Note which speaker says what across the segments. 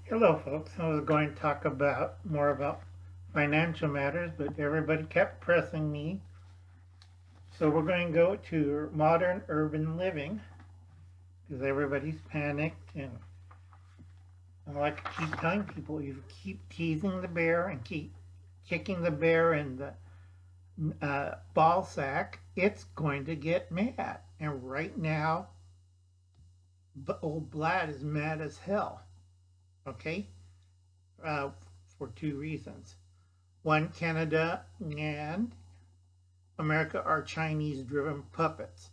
Speaker 1: Hello, folks. I was going to talk about more about financial matters, but everybody kept pressing me. So we're going to go to modern urban living because everybody's panicked, and I like to keep telling people you keep teasing the bear and keep kicking the bear in the ball sack, it's going to get mad. And right now, old Vlad is mad as hell. Okay, uh, for two reasons. One, Canada and America are Chinese driven puppets.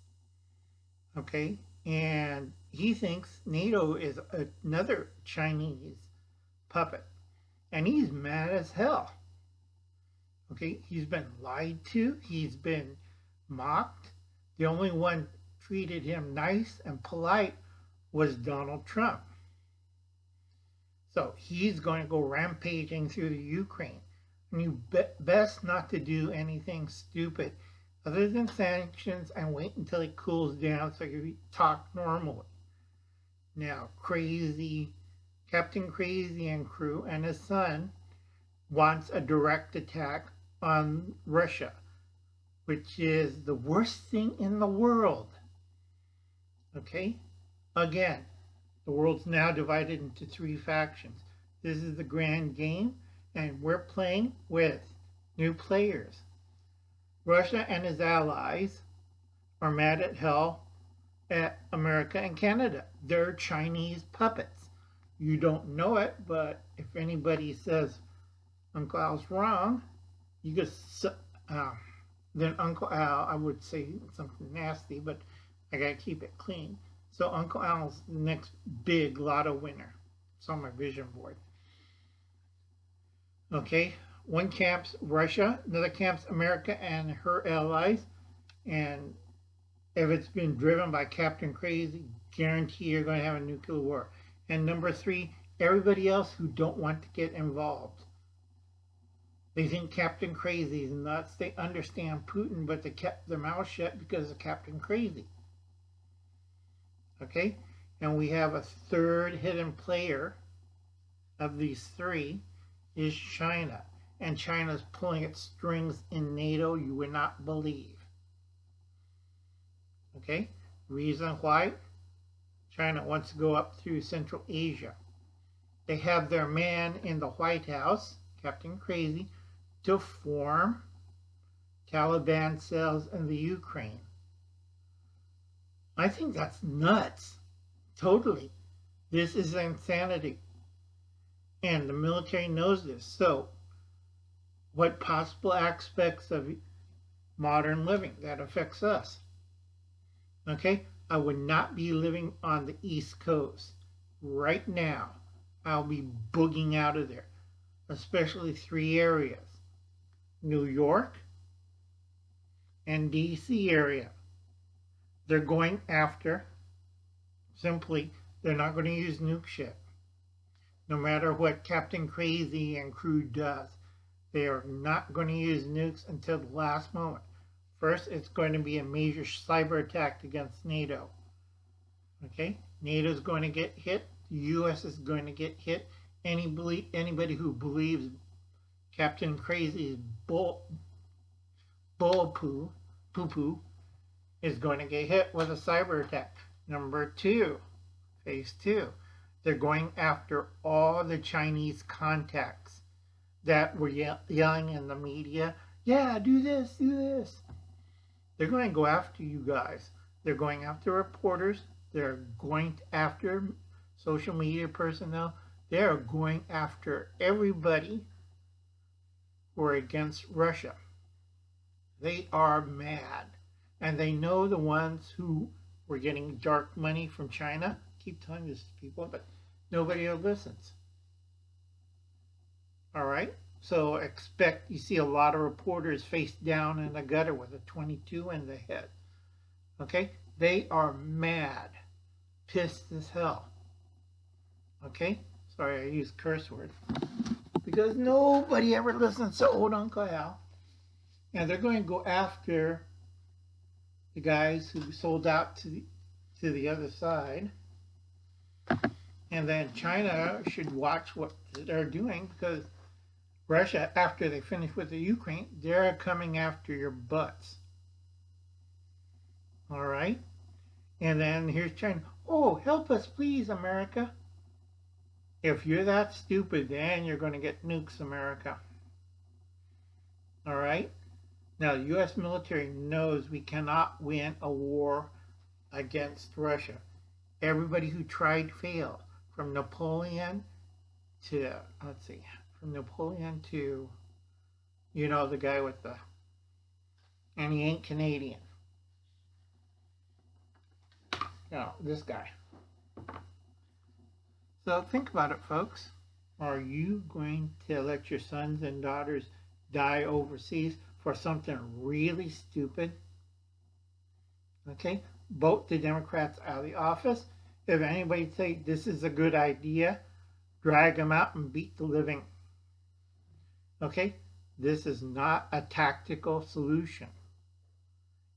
Speaker 1: Okay? And he thinks NATO is another Chinese puppet. And he's mad as hell. Okay? He's been lied to, he's been mocked. The only one treated him nice and polite was Donald Trump. So he's going to go rampaging through the Ukraine. And you best not to do anything stupid other than sanctions and wait until it cools down so you talk normally. Now, Captain Crazy and crew and his son wants a direct attack on Russia, which is the worst thing in the world. Okay? Again, the world's now divided into three factions. This is the grand game, and we're playing with new players. Russia and his allies are mad at hell at America and Canada. They're Chinese puppets. You don't know it, but if anybody says Uncle Al's wrong, you just then Uncle Al, I would say something nasty, but I gotta keep it clean. So Uncle Al's the next big lotto winner. It's on my vision board. Okay, one camp's Russia, another camp's America and her allies, and if it's been driven by Captain Crazy, guarantee you're going to have a nuclear war. And number three, everybody else who don't want to get involved. They think Captain Crazy is nuts. They understand Putin, but they kept their mouth shut because of Captain Crazy. Okay? And we have a third hidden player of these three is China. And China's pulling its strings in NATO you would not believe. Okay? Reason why? China wants to go up through Central Asia. They have their man in the White House, Captain Crazy, to form Taliban cells in the Ukraine. I think that's nuts. Totally. This is insanity. And the military knows this. So, what possible aspects of modern living that affects us? Okay? I would not be living on the East Coast. Right now, I'll be boogieing out of there. Especially three areas. New York and DC area. They're going after, simply, they're not going to use nuke ship. No matter what Captain Crazy and crew does, they are not going to use nukes until the last moment. First, it's going to be a major cyber attack against NATO. Okay? NATO is going to get hit. The U.S. is going to get hit. Anybody who believes Captain Crazy's bull poo is going to get hit with a cyber attack. Number two, phase two, they're going after all the Chinese contacts that were yelling in the media, yeah, do this, do this. They're going to go after you guys. They're going after reporters. They're going after social media personnel. They're going after everybody who are against Russia. They are mad. And they know the ones who were getting dark money from China. I keep telling this to people, but nobody listens. All right? So expect you see a lot of reporters face down in the gutter with a 22 in the head. Okay? They are mad. Pissed as hell. Okay? Sorry, I used curse words. Because nobody ever listens to old Uncle Al. And they're going to go after the guys who sold out to the other side. And then China should watch what they're doing, because Russia, after they finish with the Ukraine, they're coming after your butts. All right? And then here's China. Oh, help us, please, America. If you're that stupid, then you're going to get nukes, America. All right? Now, the U.S. military knows we cannot win a war against Russia. Everybody who tried failed. From Napoleon to, let's see, from Napoleon to, you know, the guy with the, and he ain't Canadian. No, this guy. So think about it, folks. Are you going to let your sons and daughters die overseas for something really stupid? Okay? Vote the Democrats out of the office. If anybody say this is a good idea, drag them out and beat the living. Okay? This is not a tactical solution.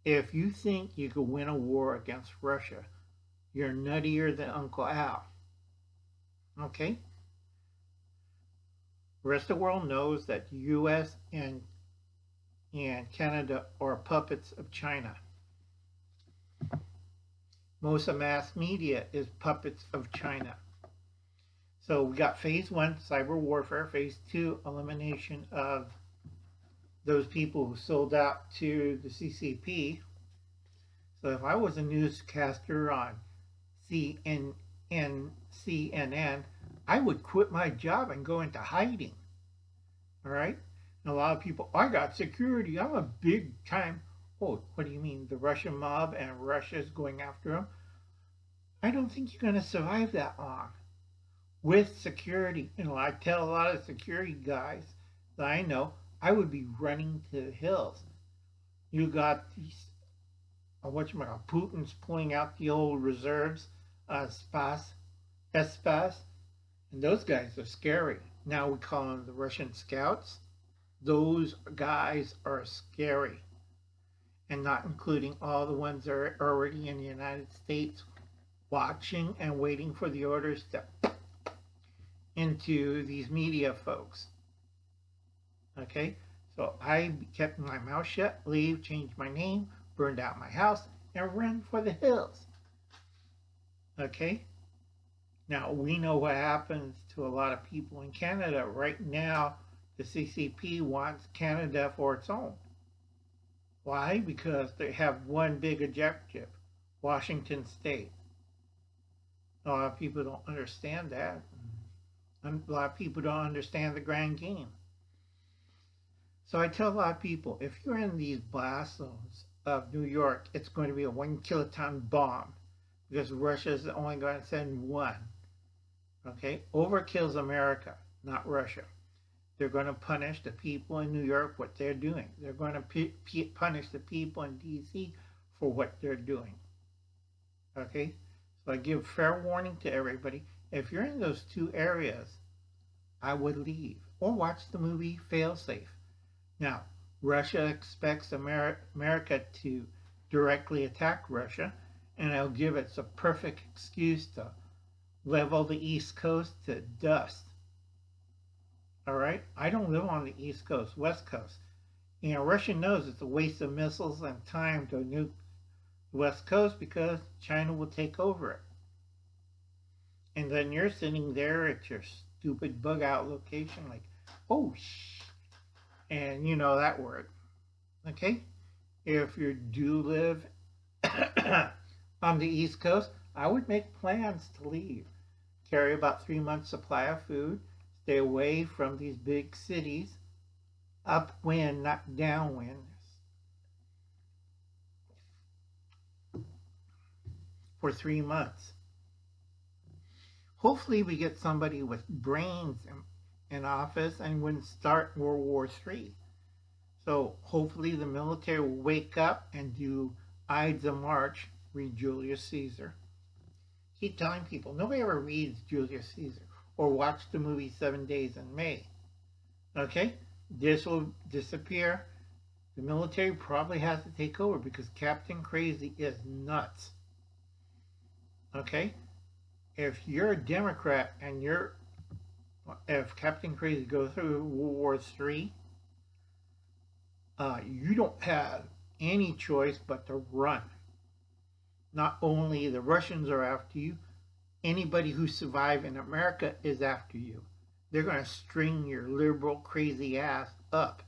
Speaker 1: If you think you could win a war against Russia, you're nuttier than Uncle Al. Okay? The rest of the world knows that the U.S. and Canada are puppets of China. Most of mass media is puppets of China. So we got phase 1, cyber warfare. Phase 2, elimination of those people who sold out to the CCP. So if I was a newscaster on CNN, I would quit my job and go into hiding. All right? And a lot of people, I got security. I'm a big time. Oh, what do you mean? The Russian mob and Russia's going after them? I don't think you're going to survive that long with security. You know, I tell a lot of security guys that I know, I would be running to the hills. You got these, Putin's pulling out the old reserves, Espas, and those guys are scary. Now we call them the Russian scouts. Those guys are scary. And not including all the ones that are already in the United States watching and waiting for the orders to into these media folks. Okay? So I kept my mouth shut, leave, changed my name, burned out my house, and ran for the hills. Okay? Now, we know what happens to a lot of people in Canada. Right now, the CCP wants Canada for its own. Why? Because they have one big objective, Washington State. A lot of people don't understand that. A lot of people don't understand the grand game. So I tell a lot of people, if you're in these blast zones of New York, it's going to be a 1 kiloton bomb, because Russia is only going to send one. Okay? Overkill's America, not Russia. They're going to punish the people in New York what they're doing. They're going to punish the people in D.C. for what they're doing. Okay? So I give fair warning to everybody. If you're in those two areas, I would leave. Or watch the movie Failsafe. Now, Russia expects America to directly attack Russia, and I'll give it a perfect excuse to level the East Coast to dust. All right? I don't live on the East Coast, West Coast. You know, Russia knows it's a waste of missiles and time to nuke the West Coast because China will take over it. And then you're sitting there at your stupid bug out location like, oh, and you know that word. Okay? If you do live on the East Coast, I would make plans to leave. Carry about 3 months supply of food. Stay away from these big cities. Upwind, not downwind. For 3 months. Hopefully we get somebody with brains in office and wouldn't start World War III. So hopefully the military will wake up and do Ides of March, read Julius Caesar. Keep telling people, nobody ever reads Julius Caesar or watch the movie 7 Days in May. Okay? This will disappear. The military probably has to take over because Captain Crazy is nuts. Okay? if you're a Democrat and if Captain Crazy goes through World War III, you don't have any choice but to run. Not only the Russians are after you, anybody who survived in America is after you. They're going to string your liberal crazy ass up.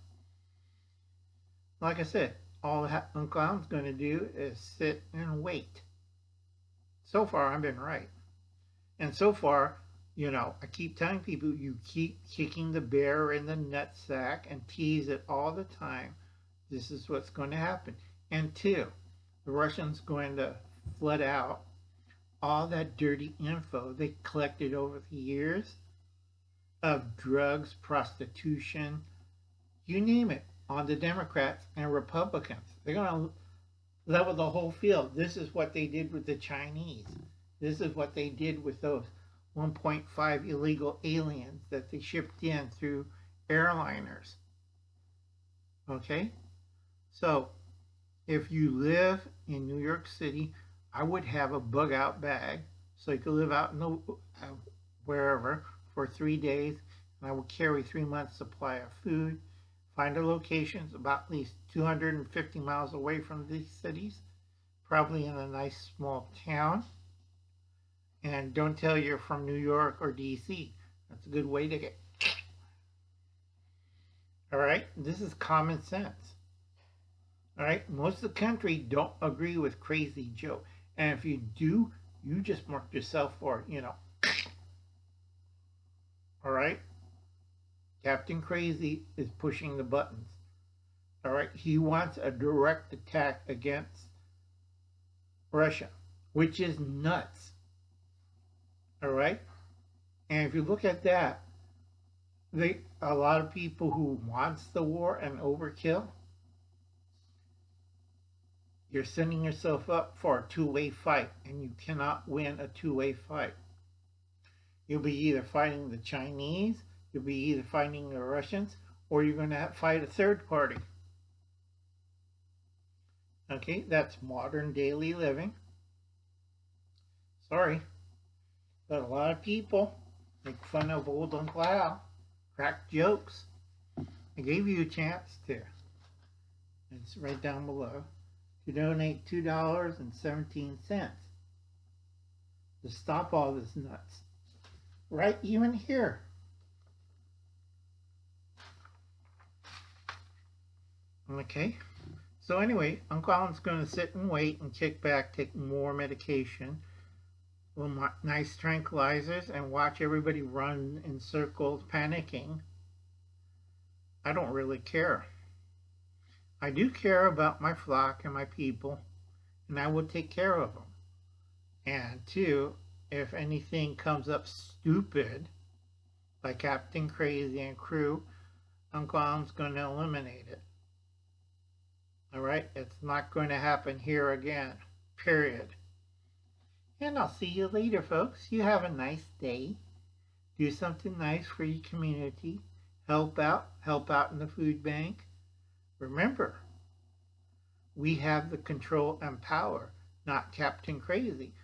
Speaker 1: Like I said, all Uncle Alan's going to do is sit and wait. So far, I've been right. And so far, I keep telling people, you keep kicking the bear in the nutsack and tease it all the time. This is what's going to happen. And two, the Russians going to flood out all that dirty info they collected over the years of drugs, prostitution, you name it, on the Democrats and Republicans. They're going to level the whole field. This is what they did with the Chinese. This is what they did with those 1.5 illegal aliens that they shipped in through airliners. Okay? So, if you live in New York City, I would have a bug out bag so you could live out in the, wherever for 3 days, and I would carry 3 months supply of food. Find a locations about at least 250 miles away from these cities, probably in a nice small town. And don't tell you're from New York or DC. That's a good way to get. All right, this is common sense. All right, most of the country don't agree with Crazy Joe. And if you do, you just mark yourself for, All right? Captain Crazy is pushing the buttons. All right? He wants a direct attack against Russia, which is nuts. All right? And if you look at that, a lot of people who wants the war and overkill, you're setting yourself up for a two-way fight, and you cannot win a two-way fight. You'll be either fighting the Chinese, you'll be either fighting the Russians, or you're going to fight a third party. Okay, that's modern daily living. Sorry, but a lot of people make fun of old Uncle Al, crack jokes. I gave you a chance to. It's right down below. To donate $2.17 to stop all this nuts. Right even here. Okay. So anyway, Uncle Alan's going to sit and wait and kick back, take more medication, nice tranquilizers, and watch everybody run in circles, panicking. I don't really care. I do care about my flock and my people, and I will take care of them. And two, if anything comes up stupid, like Captain Crazy and crew, Uncle Alan's going to eliminate it. All right? It's not going to happen here again, period. And I'll see you later, folks. You have a nice day. Do something nice for your community. Help out in the food bank. Remember, we have the control and power, not Captain Crazy.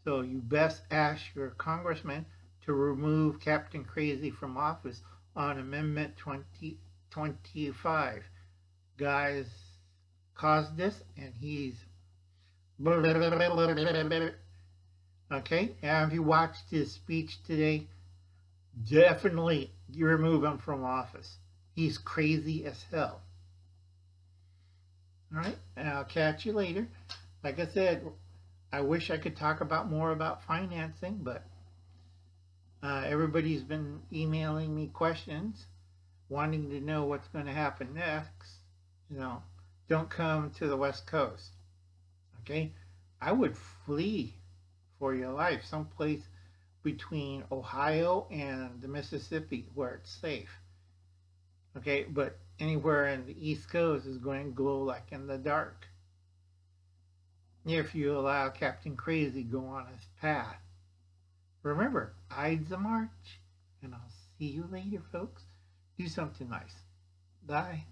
Speaker 1: So you best ask your congressman to remove Captain Crazy from office on Amendment 2025. Guys caused this, and he's okay. And if you watched his speech today, definitely you remove him from office. He's crazy as hell. All right, and I'll catch you later. Like I said, I wish I could talk more about financing, but everybody's been emailing me questions, wanting to know what's going to happen next. Don't come to the West Coast. Okay, I would flee for your life, someplace between Ohio and the Mississippi where it's safe. Okay, but anywhere in the East Coast is going to glow like in the dark if you allow Captain Crazy go on his path. Remember, Ides a March, and I'll see you later, folks. Do something nice. Bye.